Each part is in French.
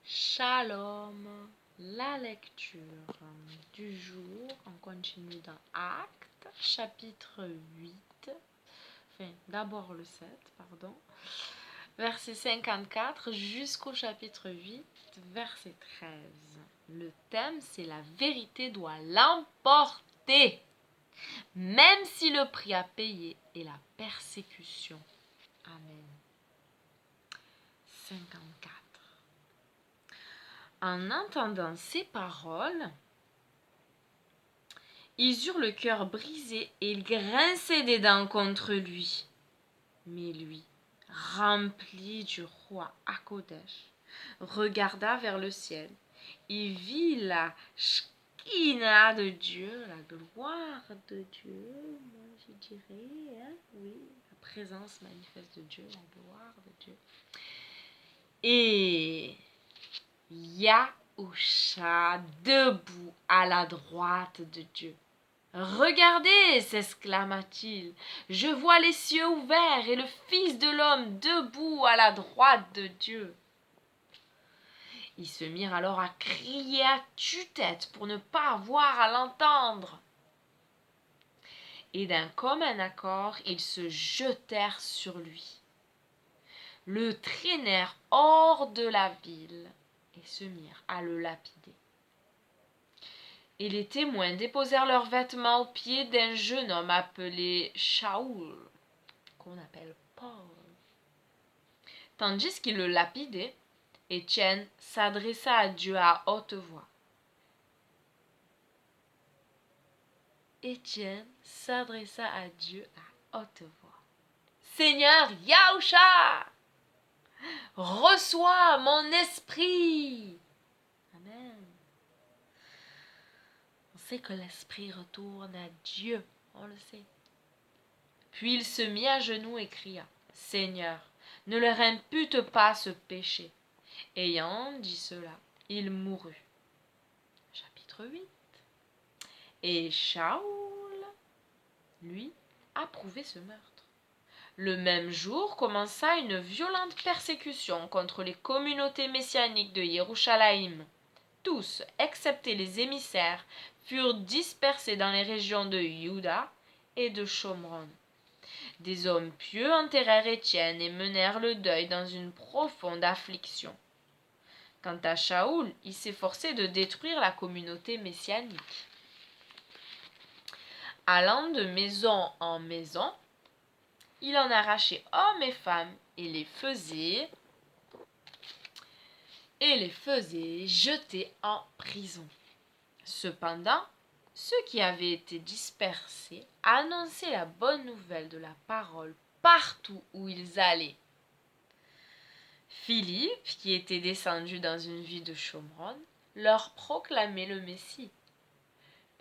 Shalom, la lecture du jour, on continue dans Actes, chapitre 8, d'abord le 7, verset 54 jusqu'au chapitre 8, verset 13. Le thème, c'est la vérité doit l'emporter, même si le prix à payer est la persécution. Amen. 54. En entendant ces paroles, ils eurent le cœur brisé et ils grinçaient des dents contre lui. Mais lui, rempli du roi Hakodesh, regarda vers le ciel. Il vit la Shekhinah de Dieu, la gloire de Dieu, moi je dirais, oui, la présence manifeste de Dieu, la gloire de Dieu. Et Yahusha debout à la droite de Dieu. Regardez, s'exclama-t-il, je vois les cieux ouverts et le Fils de l'homme debout à la droite de Dieu. Ils se mirent alors à crier à tue-tête pour ne pas avoir à l'entendre. Et d'un commun accord, ils se jetèrent sur lui, le traînèrent hors de la ville et se mirent à le lapider. Et les témoins déposèrent leurs vêtements aux pieds d'un jeune homme appelé Shaoul, qu'on appelle Paul. Tandis qu'il le lapidait, Étienne s'adressa à Dieu à haute voix. Étienne s'adressa à Dieu à haute voix. Seigneur Yahusha, reçois mon esprit. Amen. On sait que l'esprit retourne à Dieu, on le sait. Puis il se mit à genoux et cria, Seigneur, ne leur impute pas ce péché. Ayant dit cela, il mourut. Chapitre 8. Et Shaoul, lui, approuvait ce meurtre. Le même jour commença une violente persécution contre les communautés messianiques de Yerushalayim. Tous, excepté les émissaires, furent dispersés dans les régions de Juda et de Shomron. Des hommes pieux enterrèrent Étienne et menèrent le deuil dans une profonde affliction. Quant à Shaoul, il s'efforçait de détruire la communauté messianique. Allant de maison en maison, il en arrachait hommes et femmes et les faisait jeter en prison. Cependant, ceux qui avaient été dispersés annonçaient la bonne nouvelle de la parole partout où ils allaient. Philippe, qui était descendu dans une ville de Shomron, leur proclamait le Messie.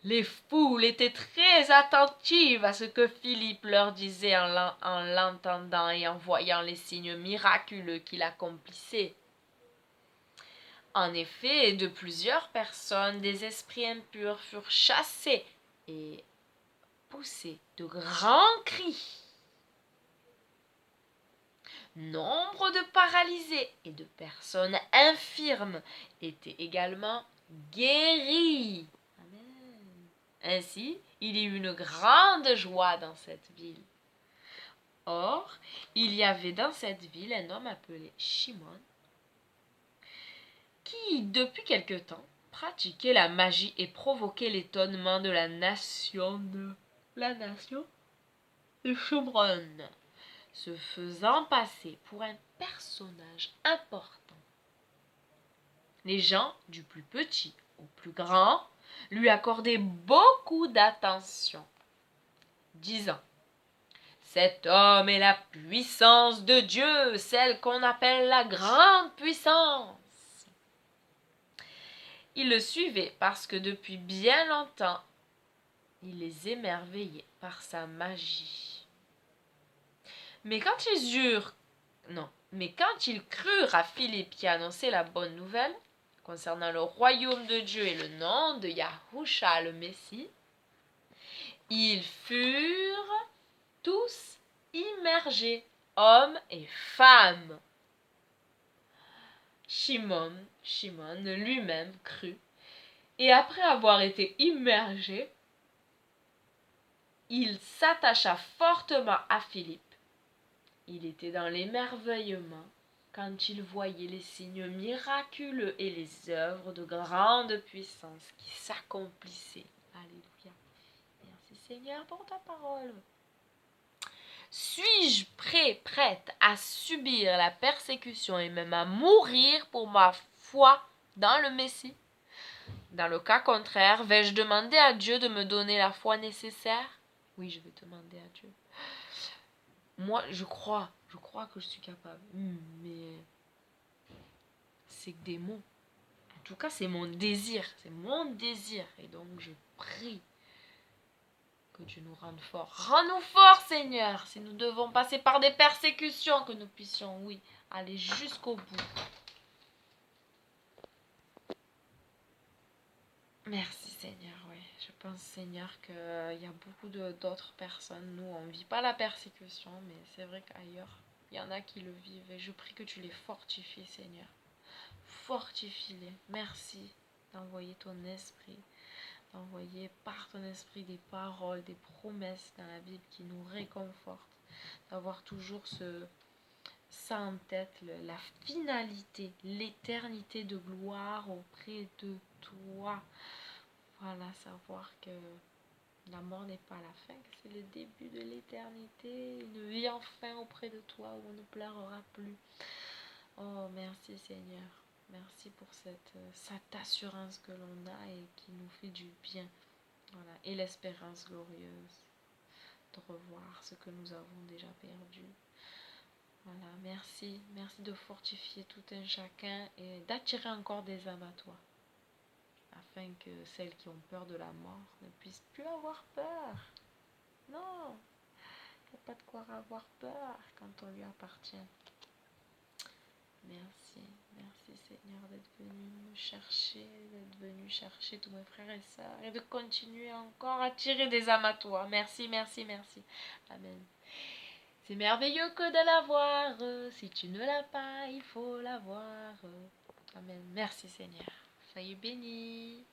Les foules étaient très attentives à ce que Philippe leur disait en l'entendant et en voyant les signes miraculeux qu'il accomplissait. En effet, de plusieurs personnes, des esprits impurs furent chassés et poussaient de grands cris. Nombre de paralysés et de personnes infirmes étaient également guéris. Amen. Ainsi, il y eut une grande joie dans cette ville. Or, il y avait dans cette ville un homme appelé Shimon, qui, depuis quelque temps, pratiquait la magie et provoquait l'étonnement de la nation de Shomron, se faisant passer pour un personnage important. Les gens, du plus petit au plus grand, lui accordaient beaucoup d'attention, disant « Cet homme est la puissance de Dieu, celle qu'on appelle la grande puissance. » Ils le suivaient parce que depuis bien longtemps, il les émerveillait par sa magie. Mais quand ils crurent à Philippe qui annonçait la bonne nouvelle concernant le royaume de Dieu et le nom de Yahusha le Messie, ils furent tous immergés, hommes et femmes. Shimon lui-même crut, et après avoir été immergé, il s'attacha fortement à Philippe. Il était dans l'émerveillement quand il voyait les signes miraculeux et les œuvres de grande puissance qui s'accomplissaient. Alléluia. Merci Seigneur pour ta parole. Suis-je prête à subir la persécution et même à mourir pour ma foi dans le Messie? Dans le cas contraire, vais-je demander à Dieu de me donner la foi nécessaire? Oui, je vais demander à Dieu. Moi, je crois que je suis capable. Mais c'est que des mots. En tout cas, c'est mon désir. Et donc, je prie que Dieu nous rende forts. Rends-nous forts, Seigneur. Si nous devons passer par des persécutions, que nous puissions, oui, aller jusqu'au bout. Merci, Seigneur, oui. Je pense, Seigneur, qu'il y a beaucoup d'autres personnes. Nous, on ne vit pas la persécution, mais c'est vrai qu'ailleurs, il y en a qui le vivent. Et je prie que tu les fortifies, Seigneur. Fortifie-les. Merci d'envoyer ton esprit, d'envoyer par ton esprit des paroles, des promesses dans la Bible qui nous réconfortent, d'avoir toujours ça en tête, la finalité, l'éternité de gloire auprès de toi. Voilà, savoir que la mort n'est pas la fin, que c'est le début de l'éternité, une vie enfin auprès de toi où on ne pleurera plus. Oh, merci Seigneur. Merci pour cette assurance que l'on a et qui nous fait du bien. Voilà. Et l'espérance glorieuse de revoir ce que nous avons déjà perdu. Voilà, merci. Merci de fortifier tout un chacun et d'attirer encore des âmes à toi. Afin que celles qui ont peur de la mort ne puissent plus avoir peur. Non, il n'y a pas de quoi avoir peur quand on lui appartient. Merci Seigneur d'être venu me chercher, d'être venu chercher tous mes frères et sœurs et de continuer encore à tirer des âmes à toi. Merci. Amen. C'est merveilleux que de l'avoir, si tu ne l'as pas, il faut l'avoir. Amen. Merci Seigneur. Soyez bénis.